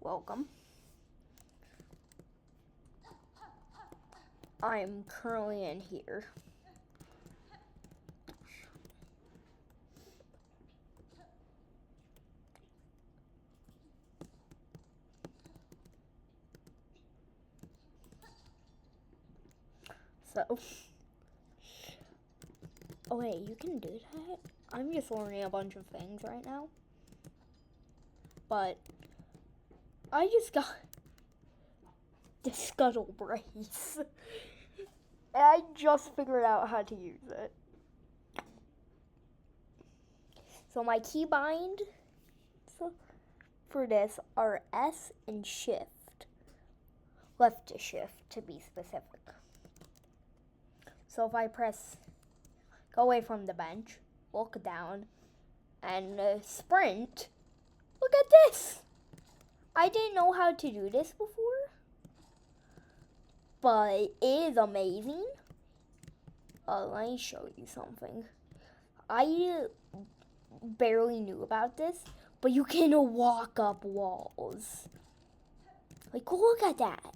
welcome. I'm currently in here. So, oh wait, you can do that? I'm just learning a bunch of things right now. But I just got the scuttle brace. And I just figured out how to use it. So my keybind for this are S and shift. Left to shift to be specific. So if I press, go away from the bench, look down, and sprint, look at this. I didn't know how to do this before, but it is amazing. Let me show you something. I barely knew about this, but you can walk up walls. Like, look at that.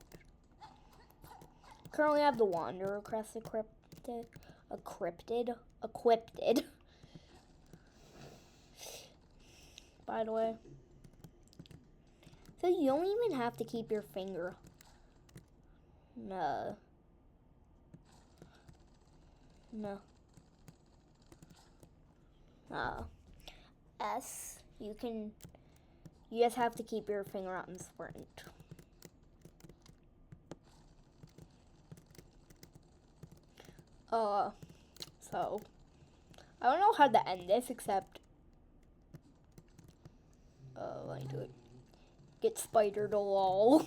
Currently I have the Wanderer crest equipped. By the way. So you don't even have to keep your finger. No. S, you just have to keep your finger out and sprint. So, I don't know how to end this except, let me do it. Get spidered a lol.